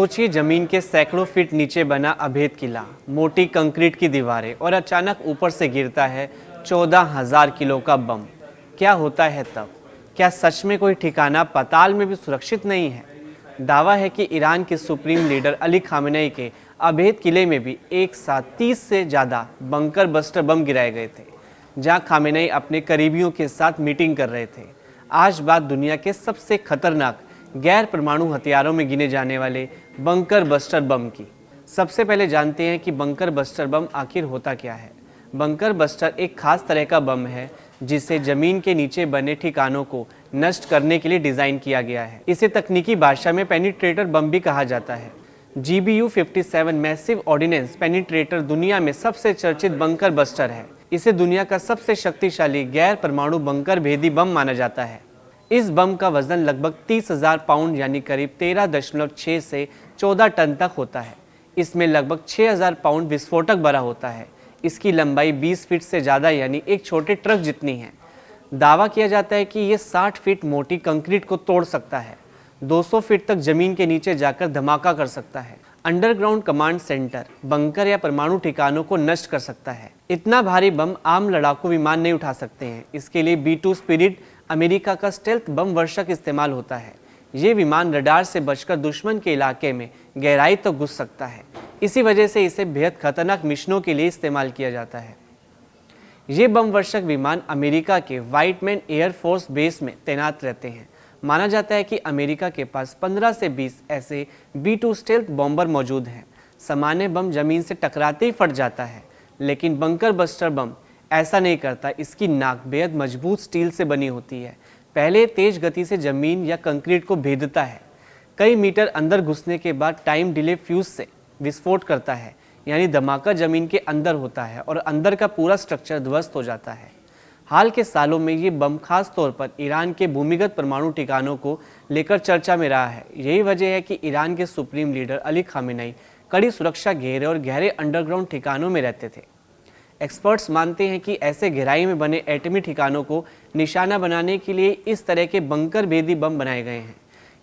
सोचिए, जमीन के सैकड़ों फीट नीचे बना अभेद किला, मोटी कंक्रीट की दीवारें और अचानक ऊपर से गिरता है 14,000 किलो का बम। क्या होता है तब? क्या सच में कोई ठिकाना पाताल में भी सुरक्षित नहीं है? दावा है कि ईरान के सुप्रीम लीडर अली खामेनेई के अभेद किले में भी एक साथ 30 से ज़्यादा बंकर बस्टर बम गिराए गए थे, जहां खामेनेई अपने करीबियों के साथ मीटिंग कर रहे थे। आज बात दुनिया के सबसे खतरनाक गैर परमाणु हथियारों में गिने जाने वाले बंकर बस्टर बम की। सबसे पहले जानते हैं कि बंकर बस्टर बम आखिर होता क्या है। बंकर बस्टर एक खास तरह का बम है जिसे जमीन के नीचे बने ठिकानों को नष्ट करने के लिए डिजाइन किया गया है। इसे तकनीकी भाषा में पेनिट्रेटर बम भी कहा जाता है। GBU-57 मैसिव ऑर्डिनेंस पेनिट्रेटर दुनिया में सबसे चर्चित बंकर बस्टर है। इसे दुनिया का सबसे शक्तिशाली गैर परमाणु बंकर भेदी बम माना जाता है। इस बम का वजन लगभग 30,000 पाउंड यानी करीब 13.6 से 14 टन तक होता है। इसमें लगभग 6,000 पाउंड विस्फोटक भरा होता है। इसकी लंबाई 20 फीट से ज़्यादा यानी एक छोटे ट्रक जितनी है। दावा किया जाता है कि ये 60 फीट मोटी कंक्रीट को तोड़ सकता है, 200 फीट तक जमीन के नीचे जाकर धमाका कर सकता है, अंडरग्राउंड कमांड सेंटर, बंकर या परमाणु ठिकानों को नष्ट कर सकता है। इतना भारी बम आम लड़ाकू विमान नहीं उठा सकते हैं। इसके लिए B-2 स्पिरिट, अमेरिका का स्टेल्थ बम वर्षक इस्तेमाल होता है। ये विमान रडार से बचकर दुश्मन के इलाके में गहराई तक घुस सकता है। इसी वजह से इसे बेहद खतरनाक मिशनों के लिए इस्तेमाल किया जाता है। ये बम वर्षक विमान अमेरिका के व्हाइटमैन एयर फोर्स बेस में तैनात रहते हैं। माना जाता है कि अमेरिका के पास 15 से 20 ऐसे B-2 स्टेल्थ बॉम्बर मौजूद हैं। सामान्य बम जमीन से टकराते ही फट जाता है, लेकिन बंकर बस्टर बम ऐसा नहीं करता। इसकी नाक बेहद मजबूत स्टील से बनी होती है। पहले तेज गति से जमीन या कंक्रीट को भेदता है। कई मीटर अंदर घुसने के बाद टाइम डिले फ्यूज से विस्फोट करता है, यानी धमाका जमीन के अंदर होता है और अंदर का पूरा स्ट्रक्चर ध्वस्त हो जाता है। हाल के सालों में ये बम खास तौर पर ईरान के भूमिगत परमाणु ठिकानों को लेकर चर्चा में रहा है। यही वजह है कि ईरान के सुप्रीम लीडर अली खामेनेई कड़ी सुरक्षा घेरे और गहरे अंडरग्राउंड ठिकानों में रहते थे। एक्सपर्ट्स मानते हैं कि ऐसे गहराई में बने एटमी ठिकानों को निशाना बनाने के लिए इस तरह के बंकर भेदी बम बनाए गए हैं।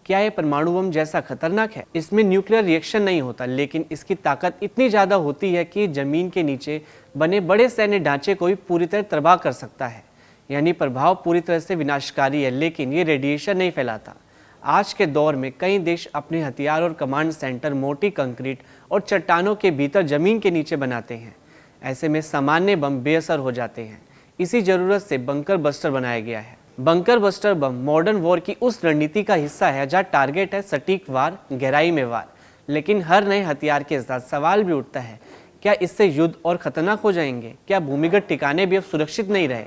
क्या ये परमाणु बम जैसा खतरनाक है? इसमें न्यूक्लियर रिएक्शन नहीं होता, लेकिन इसकी ताकत इतनी ज़्यादा होती है कि जमीन के नीचे बने बड़े सैन्य ढांचे को भी पूरी तरह तबाह कर सकता है। यानी प्रभाव पूरी तरह से विनाशकारी है, लेकिन ये रेडिएशन नहीं फैलाता। आज के दौर में कई देश अपने हथियार और कमांड सेंटर मोटी कंक्रीट और चट्टानों के भीतर जमीन के नीचे बनाते हैं। ऐसे में सामान्य बम बेअसर हो जाते हैं। इसी जरूरत से बंकर बस्टर बनाया गया है। Bunker buster bomb modern war की उस रणनीति का हिस्सा है जहां टारगेट है सटीक वार, गहराई में वार। लेकिन हर नए हथियार के साथ सवाल भी उठता है, क्या इससे युद्ध और खतरनाक हो जाएंगे? क्या भूमिगत ठिकाने भी अब सुरक्षित नहीं रहे?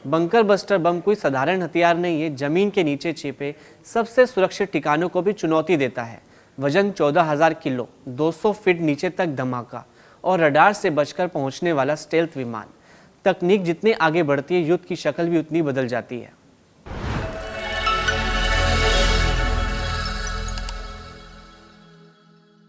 बंकर बस्टर बम कोई साधारण हथियार नहीं है। जमीन के नीचे छिपे सबसे सुरक्षित ठिकानों को भी चुनौती देता है। वजन 14,000 किलो, 200 फीट नीचे तक धमाका और रडार से बचकर पहुंचने वाला स्टेल्थ विमान। तकनीक जितनी आगे बढ़ती है, युद्ध की शक्ल भी उतनी बदल जाती है।